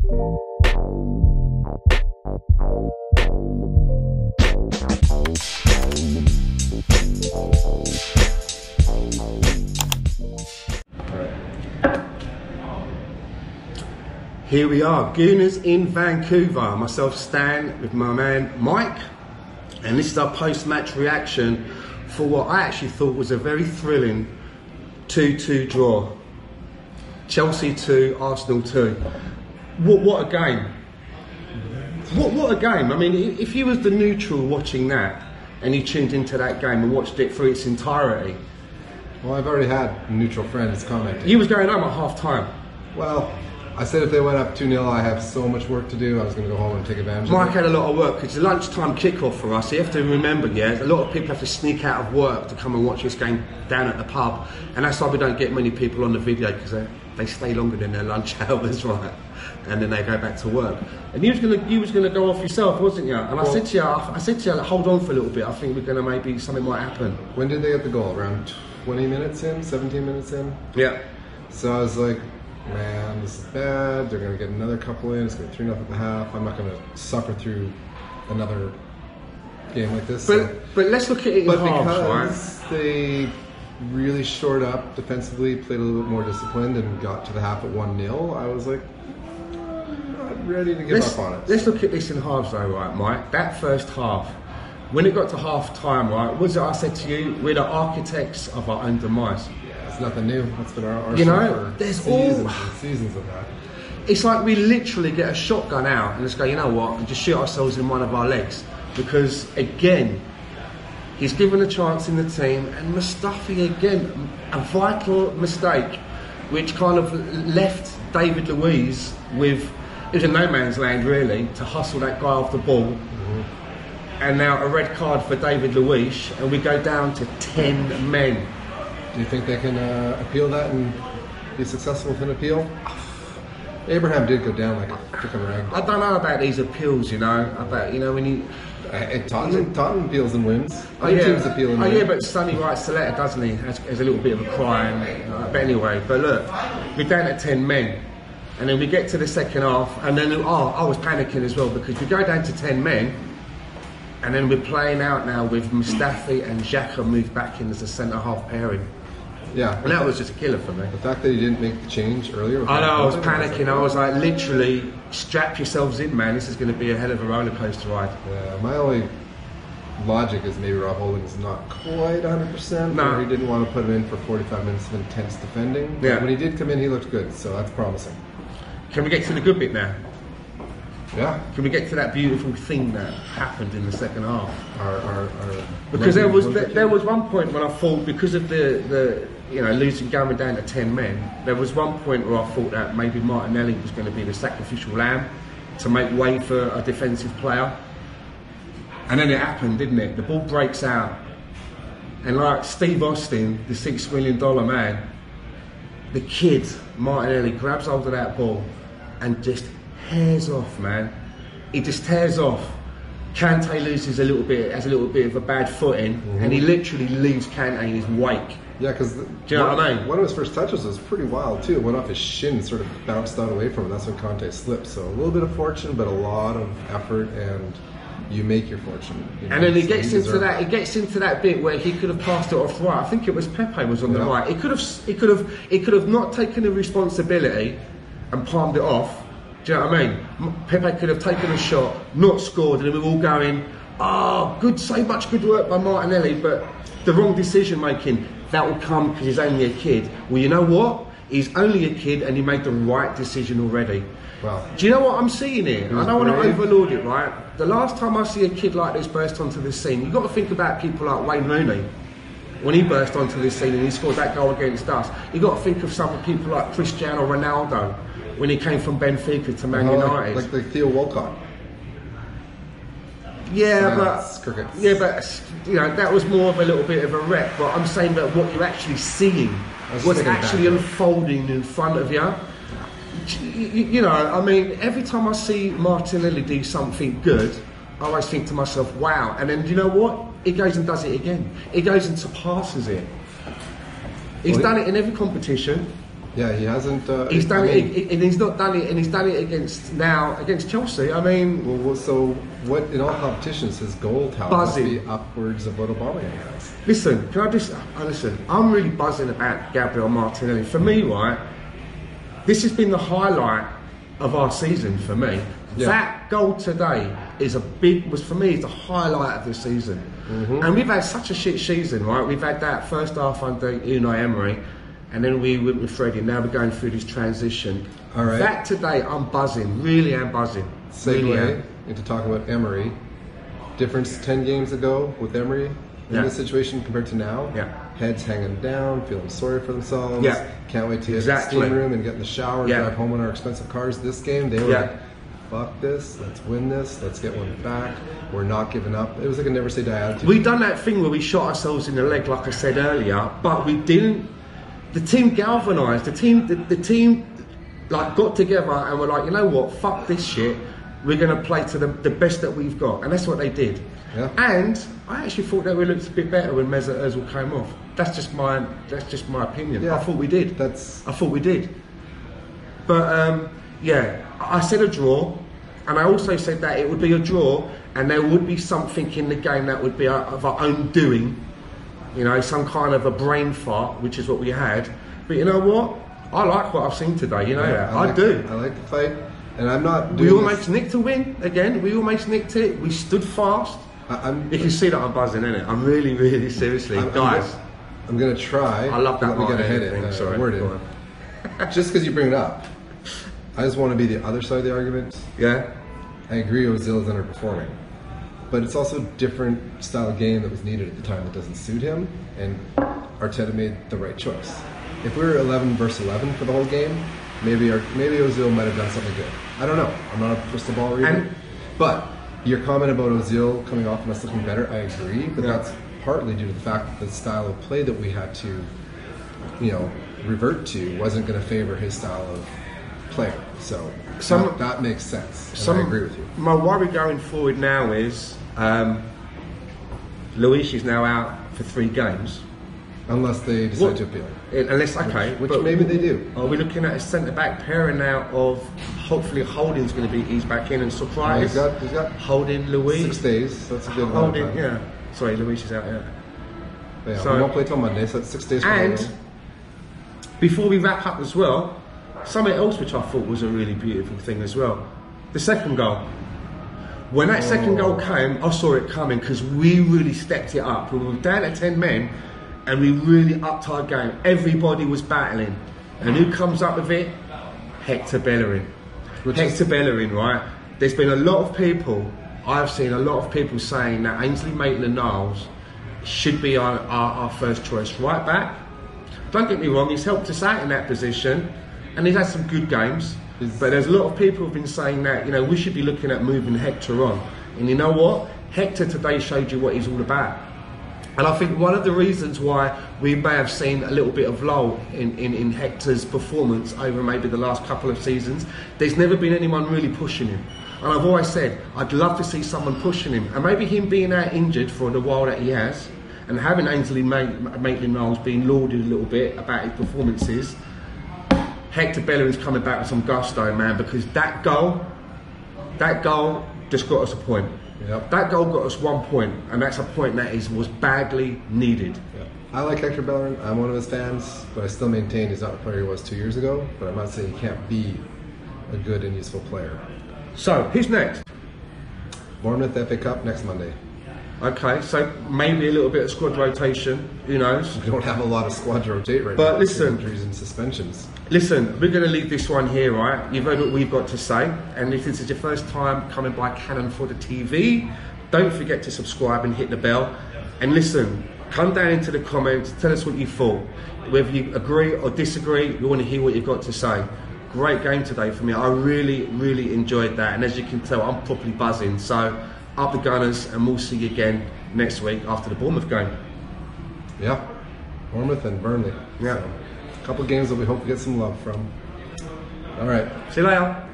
Here we are, Gooners in Vancouver. Myself, Stan, with my man Mike, and this is our post-match reaction for what I actually thought was a very thrilling 2-2 draw. Chelsea 2, Arsenal 2. What a game! What a game! I mean, if you was the neutral watching that, and you tuned into that game and watched it through its entirety. Well, I've already had neutral friends commenting. You was going home at half-time. Well, I said if they went up 2-0, I have so much work to do, I was going to go home and take advantage of it. Mike had a lot of work, because it's a lunchtime kickoff for us. You have to remember, yeah, a lot of people have to sneak out of work to come and watch this game down at the pub. And that's why we don't get many people on the video, because they stay longer than their lunch hours, right? And then they go back to work. And you was gonna go off yourself, wasn't you? And well, I said to you, hold on for a little bit. I think we're gonna maybe something might happen. When did they get the goal? Around 20 minutes in? 17 minutes in? Yeah. So I was like, man, this is bad. They're going to get another couple in. It's going to be 3-0 at the half. I'm not going to suffer through another game like this. But let's look at it in halves, right? Because they really shored up defensively, played a little bit more disciplined, and got to the half at 1-0, I was like, I'm ready to give up on it. Let's look at this in halves though, right, Mike? That first half, when it got to half time, right, what was it I said to you? We're the architects of our own demise. It's nothing new. That's been our you know, there's seasons and seasons of that. It's like we literally get a shotgun out and just go, you know what, and just shoot ourselves in one of our legs. Because again, he's given a chance in the team, and Mustafi again, a vital mistake, which kind of left David Luiz with, it was a no man's land really, to hustle that guy off the ball. Mm-hmm. And now a red card for David Luiz, and we go down to 10 men. Do you think they can appeal that and be successful with an appeal? Abraham did go down like a freaking rag. I don't know about these appeals, you know. About, you know, when you... Tottenham appeals and wins. Other teams appeal and win. Yeah, but Sonny writes the letter, doesn't he? Has a little bit of a cry. But anyway, but look, we're down at 10 men. And then we get to the second half, and then, I was panicking as well, because we go down to 10 men, and then we're playing out now with Mustafi and Xhaka moved back in as a centre-half pairing. Yeah. And that was just a killer for me. The fact that he didn't make the change earlier. I know, I was panicking. I was like, literally, strap yourselves in, man. This is going to be a hell of a roller coaster ride. Yeah, my only logic is maybe Rob Holding's not quite 100%. No. He didn't want to put him in for 45 minutes of intense defending. Yeah. But when he did come in, he looked good, so that's promising. Can we get to the good bit now? Yeah. Can we get to that beautiful thing that happened in the second half? Because there was one point when I thought, because of the you know, losing, going down to 10 men, there was one point where I thought that maybe Martinelli was going to be the sacrificial lamb to make way for a defensive player. And then it happened, didn't it? The ball breaks out, and like Steve Austin, the $6 million man, the kid Martinelli grabs hold of that ball and just tears off, man. He just tears off. Kante loses a little bit, has a little bit of a bad footing, and he literally leaves Kante in his wake. Yeah, because do you know what I mean? One of his first touches was pretty wild too. It went off his shin, sort of bounced out away from him. That's when Kante slipped. So a little bit of fortune, but a lot of effort, and you make your fortune. You know? And then he gets into that. He gets into that bit where he could have passed it off right. I think it was Pepe was on the right. He could have not taken the responsibility and palmed it off. Do you know what I mean? Pepe could have taken a shot, not scored, and then we're all going, "Oh, good, so much good work by Martinelli," but the wrong decision making. That will come because he's only a kid. Well, you know what? He's only a kid, and he made the right decision already. Wow. Do you know what I'm seeing here? I don't want to overload it, right? The last time I see a kid like this burst onto the scene, you've got to think about people like Wayne Rooney. When he burst onto the scene and he scored that goal against us, you've got to think of some people like Cristiano Ronaldo when he came from Benfica to Man United. Like Theo Walcott. Yeah, but you know, that was more of a little bit of a wreck. But I'm saying that what you're actually seeing, what's actually unfolding in front of you. You know, I mean, every time I see Martinelli do something good, I always think to myself, wow. And then, you know what? He goes and does it again. He goes and surpasses it. He's done it in every competition. Yeah, he hasn't. He's done it, and he's not done it, and he's done it against Chelsea. I mean, well, so what in all competitions his goal tally must be upwards of what Aubameyang has. Listen, can I just listen? I'm really buzzing about Gabriel Martinelli. For me, right, this has been the highlight of our season for me. Yeah. That goal today was for me, it's the highlight of this season. And we've had such a shit season, right? We've had that first half under Unai Emery, and then we went with Freddie. Now we're going through this transition. All right. That today, I'm buzzing. Really am buzzing. Segue into talking about Emery. Difference 10 games ago with Emery in this situation compared to now. Yeah. Heads hanging down, feeling sorry for themselves. Yeah. Can't wait to get to the steam room and get in the shower and drive home in our expensive cars. This game, they were like, fuck this, let's win this, let's get one back. We're not giving up. It was like a never say die attitude. We done that thing where we shot ourselves in the leg, like I said earlier, but we didn't. The team galvanised. The team like got together and were like, you know what? Fuck this shit. We're going to play to the best that we've got, and that's what they did. Yeah. And I actually thought that we looked a bit better when Mesut Ozil came off. That's just my opinion. Yeah. I thought we did. I thought we did. But I said a draw, and I also said that it would be a draw, and there would be something in the game that would be of our own doing. You know, some kind of a brain fart, which is what we had. But you know what? I like what I've seen today. You know that. I do. I like the fight, and I'm not. We almost nicked a win again. We almost nicked it. We stood fast. You can see that I'm buzzing, innit? I'm really, really seriously, guys. I'm gonna try. I love that. Let me get ahead Sorry. Word in. Just because you bring it up, I just want to be the other side of the argument. Yeah. I agree Ozil is underperforming, but it's also a different style of game that was needed at the time that doesn't suit him, and Arteta made the right choice. If we were 11 versus 11 for the whole game, maybe Ozil might have done something good. I don't know. I'm not a crystal ball reader. But your comment about Ozil coming off and us looking better, I agree, but that's partly due to the fact that the style of play that we had to, revert to wasn't going to favor his style of play. So that makes sense. And I agree with you. My worry going forward now is Luis is now out for 3 games. Unless they decide to appeal. Which maybe they do. Are we looking at a centre-back pairing now of hopefully Holding's going to be eased back in and surprise? He's got Holding, Luis. 6 days. That's a good Holding, Sorry, Luis is out, so we won't play till Monday, so that's 6 days. And before we wrap up as well, something else which I thought was a really beautiful thing as well. The second goal. When that second goal came, I saw it coming because we really stepped it up. We were down to 10 men and we really upped our game. Everybody was battling. And who comes up with it? Hector Bellerin. Bellerin, right? There's been a lot of people, I've seen a lot of people saying that Ainsley Maitland-Niles should be our first choice right back. Don't get me wrong, he's helped us out in that position and he's had some good games. But there's a lot of people who've been saying that, we should be looking at moving Hector on. And you know what? Hector today showed you what he's all about. And I think one of the reasons why we may have seen a little bit of lull in Hector's performance over maybe the last couple of seasons, there's never been anyone really pushing him. And I've always said, I'd love to see someone pushing him. And maybe him being out injured for the while that he has, and having Ainsley Maitland-Niles being lauded a little bit about his performances, Hector Bellerin's coming back with some gusto, man, because that goal just got us a point. Yep. That goal got us 1 point, and that's a point that was badly needed. Yep. I like Hector Bellerin. I'm one of his fans, but I still maintain he's not the player he was 2 years ago. But I'm not saying he can't be a good and useful player. So, who's next? Bournemouth FA Cup next Monday. Okay, so maybe a little bit of squad rotation. Who knows? We don't have a lot of squads to rotate right now. But listen, injuries and suspensions. Listen, we're going to leave this one here, right? You've heard what we've got to say, and if this is your first time coming by Cannon for the TV, don't forget to subscribe and hit the bell. And listen, come down into the comments, tell us what you thought. Whether you agree or disagree, we want to hear what you've got to say. Great game today for me. I really, really enjoyed that, and as you can tell, I'm properly buzzing. So, up the Gunners, and we'll see you again next week after the Bournemouth game. Yeah, Bournemouth and Burnley. Yeah. So, a couple games that we hope to get some love from. All right. See you later.